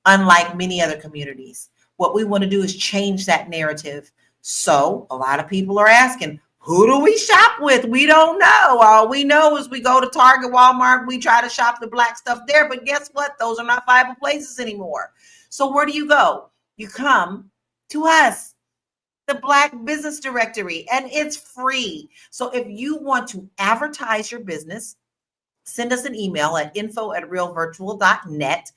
Speaker 1: unlike many other communities. What we want to do is change that narrative. So a lot of people are asking, who do we shop with? We don't know. All we know is we go to Target, Walmart, we try to shop the Black stuff there. But guess what? Those are not viable places anymore. So where do you go? You come to us, the Black Business Directory, and it's free. So if you want to advertise your business, send us an email at info@realvirtual.net,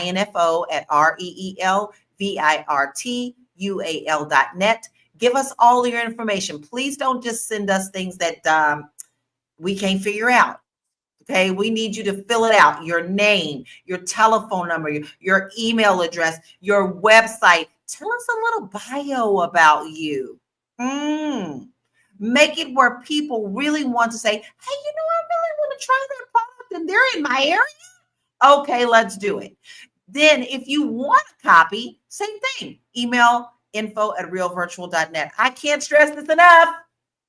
Speaker 1: info@REELVIRTUAL.net. Give us all your information. Please don't just send us things that we can't figure out. Okay, we need you to fill it out. Your name, your telephone number, your email address, your website. Tell us a little bio about you. Make it where people really want to say, hey, I really want to try that product and they're in my area. Okay, let's do it. Then if you want a copy, same thing. Email info@realvirtual.net. I can't stress this enough.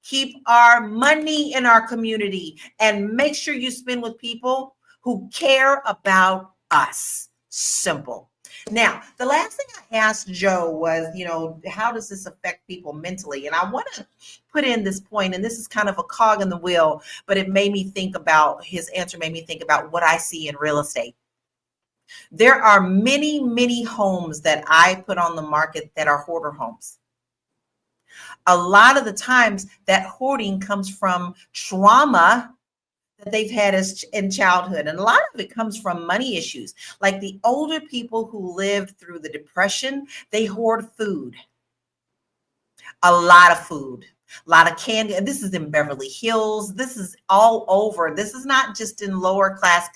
Speaker 1: Keep our money in our community and make sure you spend with people who care about us. Simple. Now, the last thing I asked Joe was, how does this affect people mentally? And I want to put in this point, and this is kind of a cog in the wheel, but his answer made me think about what I see in real estate. There are many, many homes that I put on the market that are hoarder homes. A lot of the times that hoarding comes from trauma that they've had in childhood. And a lot of it comes from money issues. Like the older people who lived through the Depression, they hoard food, a lot of food. A lot of candy. And this is in Beverly Hills. This is all over. This is not just in lower class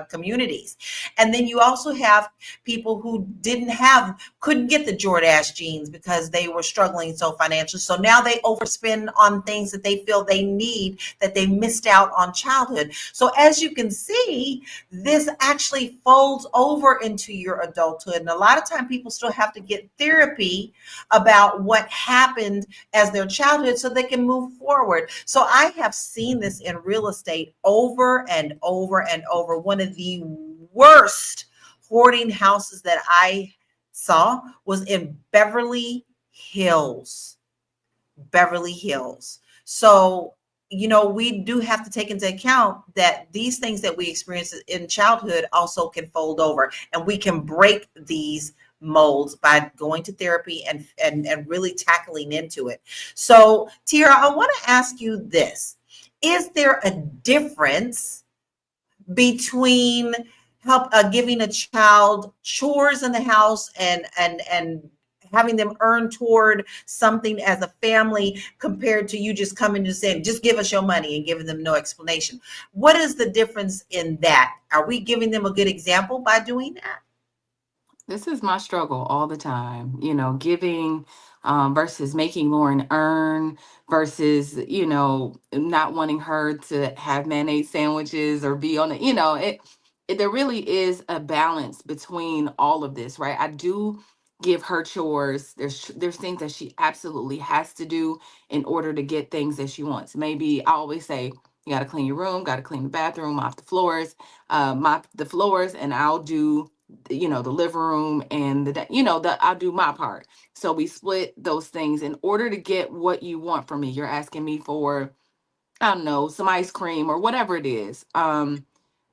Speaker 1: communities. And then you also have people who couldn't get the Jordache jeans because they were struggling so financially. So now they overspend on things that they feel they need, that they missed out on childhood. So as you can see, this actually folds over into your adulthood. And a lot of time people still have to get therapy about what happened as their childhood so they can move forward. So I have seen this in real estate over and over and over. One of the worst hoarding houses that I saw was in Beverly Hills. Beverly Hills. So, we do have to take into account that these things that we experience in childhood also can fold over, and we can break these molds by going to therapy and really tackling into it. So, Tira, I want to ask you this. Is there a difference between giving a child chores in the house and having them earn toward something as a family compared to you just coming and saying, just give us your money and giving them no explanation? What is the difference in that? Are we giving them a good example by doing that?
Speaker 2: This is my struggle all the time, giving versus making Lauren earn versus, not wanting her to have mayonnaise sandwiches or be on there really is a balance between all of this, right? I do give her chores. There's things that she absolutely has to do in order to get things that she wants. Maybe I always say, you got to clean your room, got to clean the bathroom, mop the floors, and I'll do the living room and I'll do my part. So we split those things in order to get what you want from me. You're asking me for, I don't know, some ice cream or whatever it is.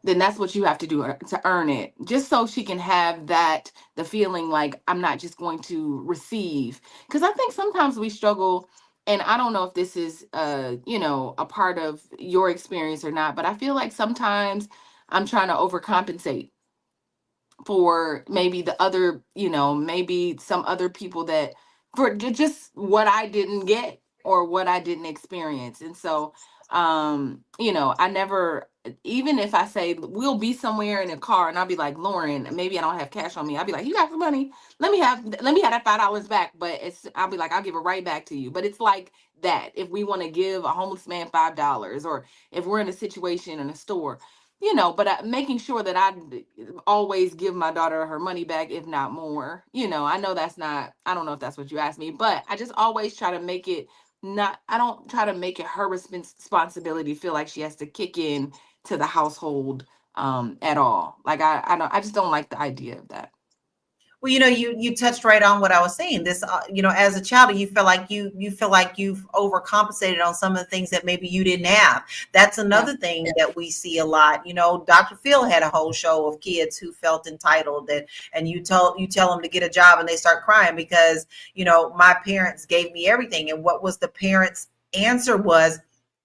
Speaker 2: Then that's what you have to do to earn it, just so she can have the feeling like I'm not just going to receive. Because I think sometimes we struggle, and I don't know if this is a part of your experience or not, but I feel like sometimes I'm trying to overcompensate for maybe maybe some other people that for just what I didn't get or what I didn't experience. And so, I never, even if I say we'll be somewhere in a car and I'll be like, Lauren, maybe I don't have cash on me. I'll be like, you got some money? Let me have that $5 back. But I'll be like, I'll give it right back to you. But it's like that. If we want to give a homeless man $5, or if we're in a situation in a store, but making sure that I always give my daughter her money back, if not more. I know that's not, I don't know if that's what you asked me, but I just always try to make it not, I don't try to make it her responsibility, feel like she has to kick in to the household at all. Like I just don't like the idea of that.
Speaker 1: Well, you touched right on what I was saying. This, as a child, you feel like you've overcompensated on some of the things that maybe you didn't have. That's another thing that we see a lot. Dr. Phil had a whole show of kids who felt entitled, and you tell them to get a job and they start crying because, my parents gave me everything. And what was the parents' answer was,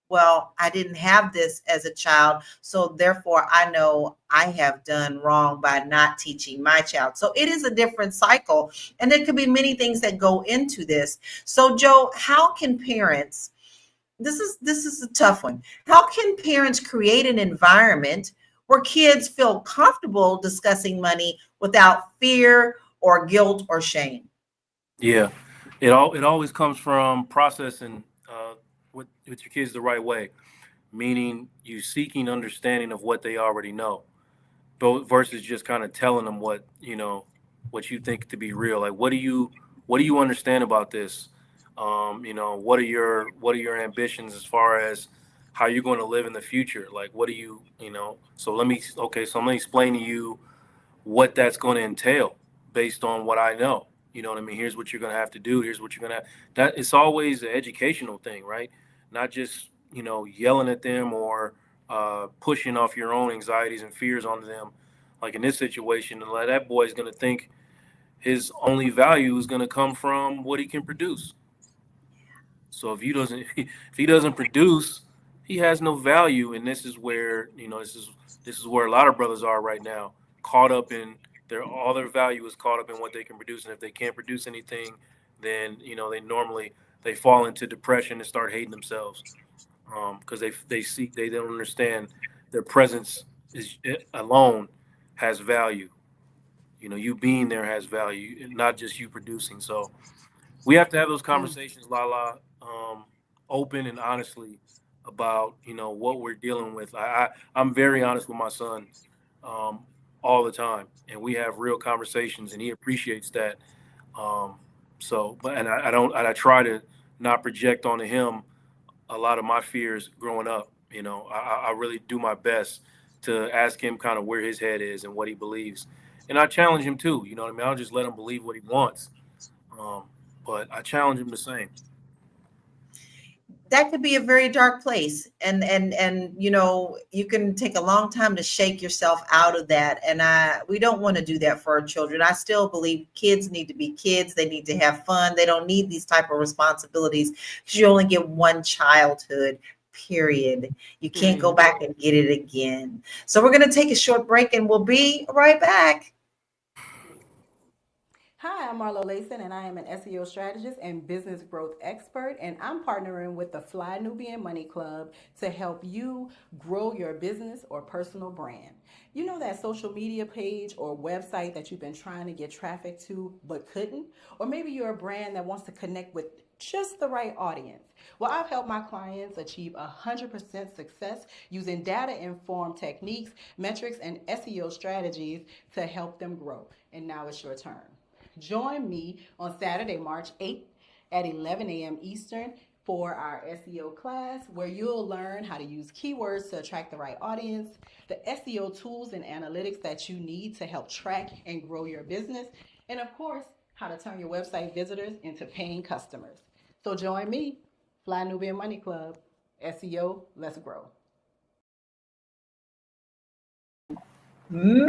Speaker 1: well, I didn't have this as a child, so therefore I know I have done wrong by not teaching my child. So it is a different cycle, and there could be many things that go into this. So Joe, how can parents, this is a tough one. How can parents create an environment where kids feel comfortable discussing money without fear or guilt or shame?
Speaker 3: Yeah, it always comes from processing with your kids the right way, meaning you seeking understanding of what they already know, versus just kind of telling them what you think to be real. Like, what do you understand about this? What are your ambitions as far as how you're going to live in the future? Like, what do so let me explain to you what that's going to entail based on what I know. You know what I mean? Here's what you're going to have to do. Here's what you're going to that it's always an educational thing, right? Not just, yelling at them or pushing off your own anxieties and fears onto them. Like in this situation, like that boy is going to think his only value is going to come from what he can produce. So if he doesn't produce, he has no value. And this is where, this is where a lot of brothers are right now, caught up in all their value is caught up in what they can produce. And if they can't produce anything, then, they normally they fall into depression and start hating themselves because they don't understand their presence is alone has value. You know, you being there has value, not just you producing. So we have to have those conversations, Lala, open and honestly about what we're dealing with. I'm very honest with my son um, all the time, and we have real conversations, and he appreciates that. Um, but I don't, and I try to not project onto him a lot of my fears growing up. I really do my best to ask him kind of where his head is and what he believes, and I challenge him too. You know what I mean? I don't just let him believe what he wants, um, but I challenge him the same.
Speaker 1: That could be a very dark place, and you can take a long time to shake yourself out of that, and we don't want to do that for our children. I still believe kids need to be kids. They need to have fun. They don't need these type of responsibilities because you only get one childhood, period. You can't go back and get it again. So we're going to take a short break and we'll be right back.
Speaker 8: Hi, I'm Marlo Layson, and I am an SEO strategist and business growth expert. And I'm partnering with the Fly Nubian Money Club to help you grow your business or personal brand. You know that social media page or website that you've been trying to get traffic to but couldn't? Or maybe you're a brand that wants to connect with just the right audience. Well, I've helped my clients achieve 100% success using data-informed techniques, metrics, and SEO strategies to help them grow. And now it's your turn. Join me on Saturday, March 8th at 11 a.m. Eastern for our SEO class, where you'll learn how to use keywords to attract the right audience, the SEO tools and analytics that you need to help track and grow your business, and of course, how to turn your website visitors into paying customers. So join me, Fly Nubian Money Club, SEO, let's grow.
Speaker 1: Man,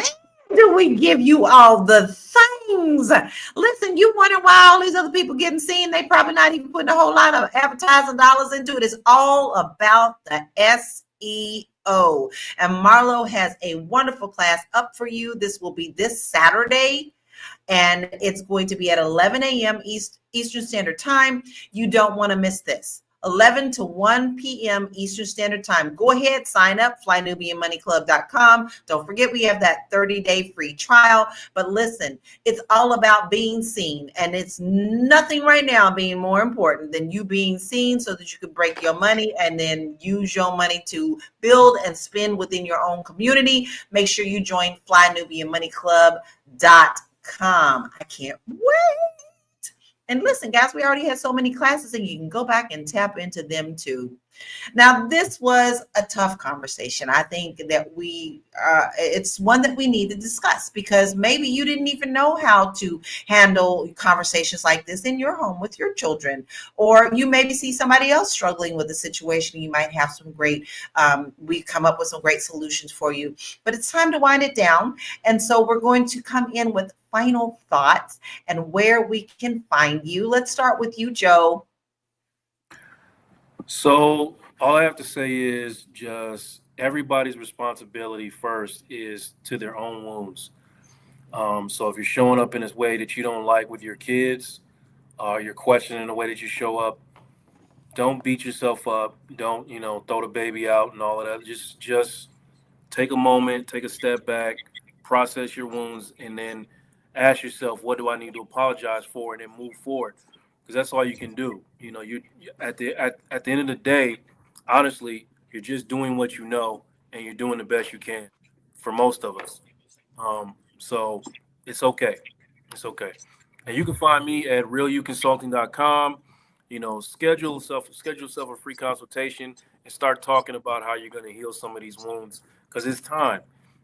Speaker 1: do we give you all the things? Listen, you wonder why all these other people getting seen? They probably not even putting a whole lot of advertising dollars into it. It's all about the SEO. And Marlo has a wonderful class up for you. This will be this Saturday, and it's going to be at 11 a.m. Eastern Standard Time. You don't want to miss this. 11 to 1 p.m. Eastern Standard Time. Go ahead, sign up, flynubianmoneyclub.com. Don't forget we have that 30-day free trial. But listen, it's all about being seen. And it's nothing right now being more important than you being seen so that you can break your money and then use your money to build and spend within your own community. Make sure you join flynubianmoneyclub.com. I can't wait. And listen, guys, we already had so many classes and you can go back and tap into them too. Now, this was a tough conversation. I think that it's one that we need to discuss because maybe you didn't even know how to handle conversations like this in your home with your children, or you maybe see somebody else struggling with a situation. You might have some great, we come up with some great solutions for you, but it's time to wind it down. And so we're going to come in with final thoughts and where we can find you. Let's start with you, Joe.
Speaker 3: So all I have to say is just everybody's responsibility first is to their own wounds. So if you're showing up in this way that you don't like with your kids, you're questioning the way that you show up, don't beat yourself up. Don't, throw the baby out and all of that. Just take a moment, take a step back, process your wounds, and then ask yourself, what do I need to apologize for, and then move forward. Because that's all you can do. You at the end of the day, honestly, you're just doing what you know, and you're doing the best you can for most of us. So it's okay. It's okay. And you can find me at realuconsulting.com. Schedule yourself a free consultation and start talking about how you're going to heal some of these wounds because it's time.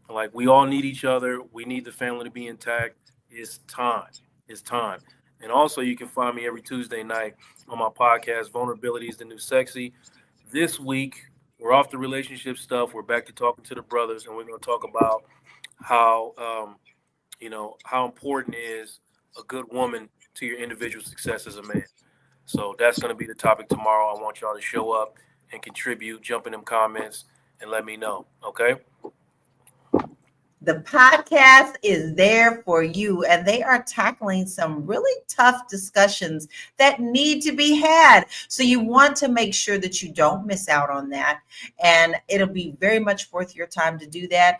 Speaker 3: Like we all need each other. We need the family to be intact. It's time. It's time. And also you can find me every Tuesday night on my podcast, Vulnerability is the New Sexy. This week, we're off the relationship stuff. We're back to talking to the brothers, and we're going to talk about how, how important is a good woman to your individual success as a man. So that's going to be the topic tomorrow. I want y'all to show up and contribute, jump in them comments, and let me know. Okay?
Speaker 1: The podcast is there for you, and they are tackling some really tough discussions that need to be had. So you want to make sure that you don't miss out on that, and it'll be very much worth your time to do that.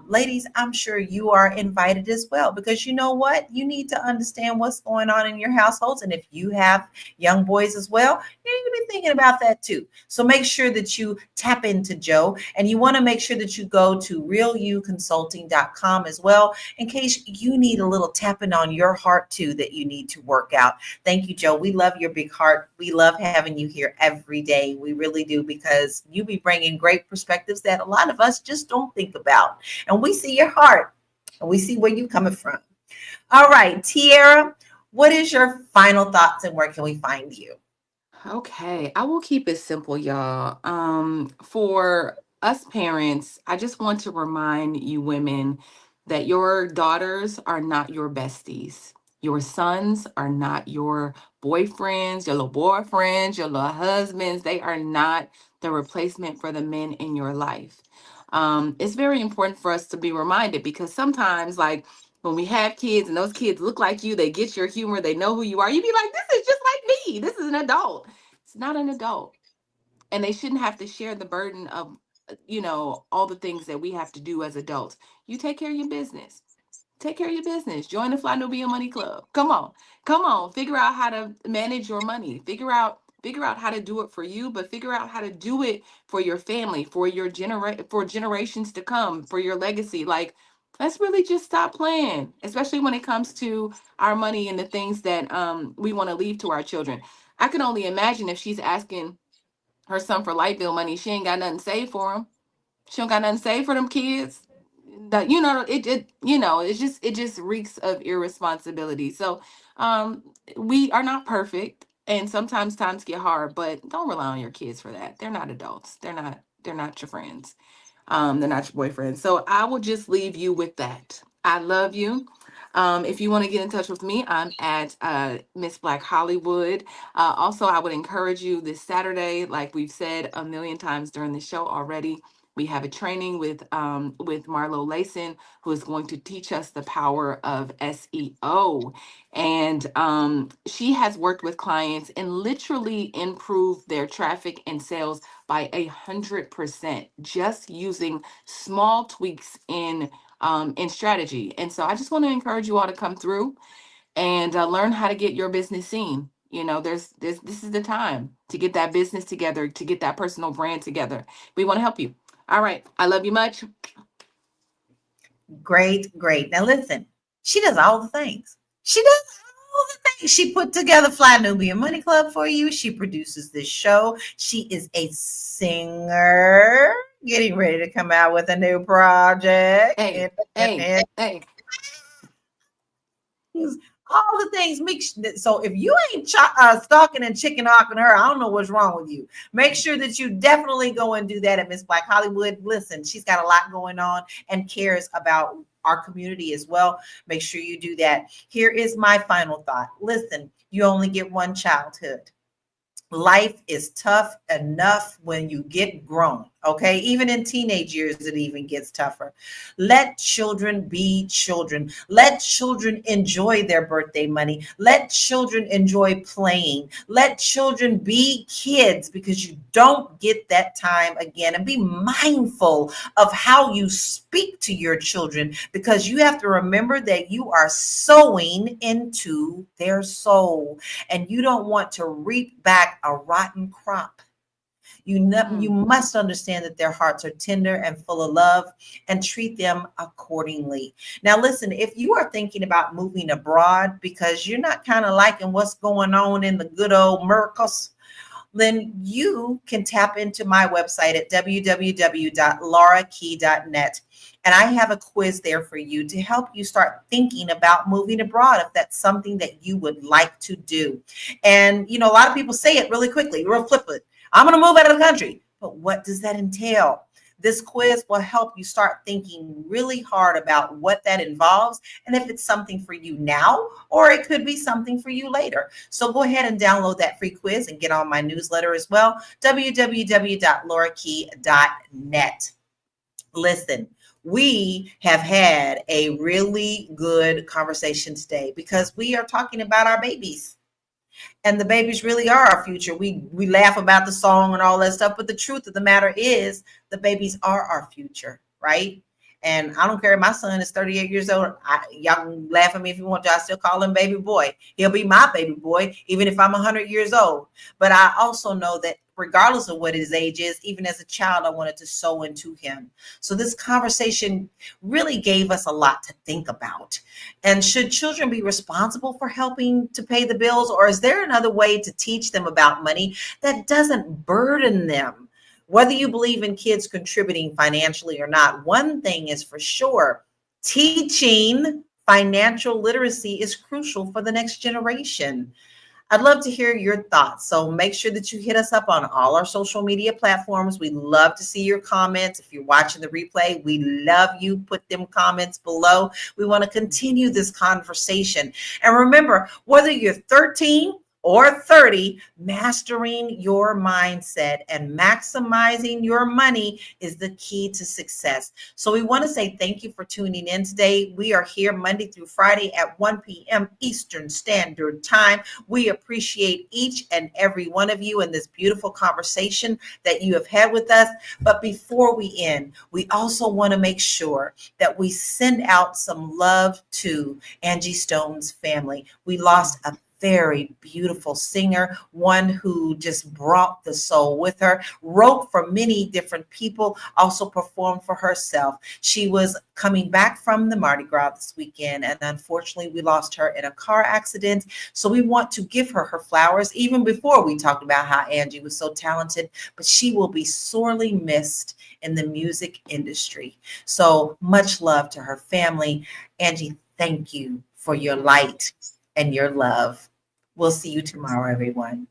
Speaker 1: Ladies, I'm sure you are invited as well, because you know what? You need to understand what's going on in your households, and if you have young boys as well, you need to be thinking about that too. So make sure that you tap into Joe, and you want to make sure that you go to realuconsulting.com as well, in case you need a little tapping on your heart too that you need to work out. Thank you, Joe. We love your big heart. We love having you here every day. We really do, because you be bringing great perspectives that a lot of us just don't think about. And we see your heart, and we see where you're coming from. All right, Tiara, what is your final thoughts, and where can we find you?
Speaker 2: Okay, I will keep it simple, y'all. For us parents, I just want to remind you women that your daughters are not your besties. Your sons are not your boyfriends, your little boyfriends, your little husbands. They are not the replacement for the men in your life. It's very important for us to be reminded, because sometimes, like, when we have kids and those kids look like you, they get your humor, they know who you are, you be like, this is just like me. This is an adult. It's not an adult. And they shouldn't have to share the burden of, all the things that we have to do as adults. You take care of your business. Take care of your business. Join the Fly Nubia Money Club. Come on. Come on. Figure out how to manage your money. Figure out how to do it for you, but figure out how to do it for your family, for your for generations to come, for your legacy. Like, let's really just stop playing, especially when it comes to our money and the things that we want to leave to our children. I can only imagine if she's asking her son for light bill money, she ain't got nothing saved for him. She don't got nothing saved for them kids. That, it just reeks of irresponsibility. So we are not perfect, and sometimes times get hard, but don't rely on your kids for that. They're not adults. They're not your friends. They're not your boyfriend. So I will just leave you with that. I love you. If you want to get in touch with me, I'm at Miss Black Hollywood. Also, I would encourage you this Saturday, like we've said a million times during the show already. We have a training with Marlo Layson, who is going to teach us the power of SEO. And she has worked with clients and literally improved their traffic and sales by 100%, just using small tweaks in strategy. And so I just want to encourage you all to come through and learn how to get your business seen. This is the time to get that business together, to get that personal brand together. We want to help you. All right. I love you much.
Speaker 1: Great, great. Now listen, she does all the things. She does all the things. She put together Fly Nubian Money Club for you. She produces this show. She is a singer, getting ready to come out with a new project.
Speaker 2: Hey, hey, hey.
Speaker 1: All the things. So if you ain't stalking and chicken hawking her, I don't know what's wrong with you. Make sure that you definitely go and do that at Miss Black Hollywood. Listen, she's got a lot going on and cares about our community as well. Make sure you do that. Here is my final thought. Listen, you only get one childhood. Life is tough enough when you get grown, okay? Even in teenage years, it even gets tougher. Let children be children. Let children enjoy their birthday money. Let children enjoy playing. Let children be kids, because you don't get that time again. And be mindful of how you speak to your children, because you have to remember that you are sowing into their soul, and you don't want to reap back a rotten crop. You must understand that their hearts are tender and full of love, and treat them accordingly. Now, listen, if you are thinking about moving abroad because you're not kind of liking what's going on in the good old Mercos, then you can tap into my website at www.laurakey.net. And I have a quiz there for you to help you start thinking about moving abroad, if that's something that you would like to do. And, a lot of people say it really quickly, real flippant. I'm going to move out of the country. But what does that entail? This quiz will help you start thinking really hard about what that involves, and if it's something for you now, or it could be something for you later. So go ahead and download that free quiz and get on my newsletter as well, www.laurakey.net. Listen, we have had a really good conversation today because we are talking about our babies. And the babies really are our future. We laugh about the song and all that stuff, but the truth of the matter is the babies are our future, right? And I don't care. My son is 38 years old. Y'all can laugh at me if you want to. I still call him baby boy. He'll be my baby boy, even if I'm 100 years old. But I also know that regardless of what his age is, even as a child, I wanted to sow into him. So this conversation really gave us a lot to think about. And should children be responsible for helping to pay the bills, or is there another way to teach them about money that doesn't burden them? Whether you believe in kids contributing financially or not, one thing is for sure: teaching financial literacy is crucial for the next generation. I'd love to hear your thoughts. So make sure that you hit us up on all our social media platforms. We love to see your comments. If you're watching the replay, we love you. Put them comments below. We want to continue this conversation. And remember, whether you're 13 or 30, mastering your mindset and maximizing your money is the key to success. So we want to say thank you for tuning in today. We are here Monday through Friday at 1 p.m. Eastern Standard Time. We appreciate each and every one of you in this beautiful conversation that you have had with us. But before we end, we also want to make sure that we send out some love to Angie Stone's family. We lost a very beautiful singer, one who just brought the soul with her, wrote for many different people, also performed for herself. She was coming back from the Mardi Gras this weekend, and unfortunately we lost her in a car accident. So we want to give her her flowers, even before we talked about how Angie was so talented, but she will be sorely missed in the music industry. So much love to her family. Angie, thank you for your light and your love. We'll see you tomorrow, everyone.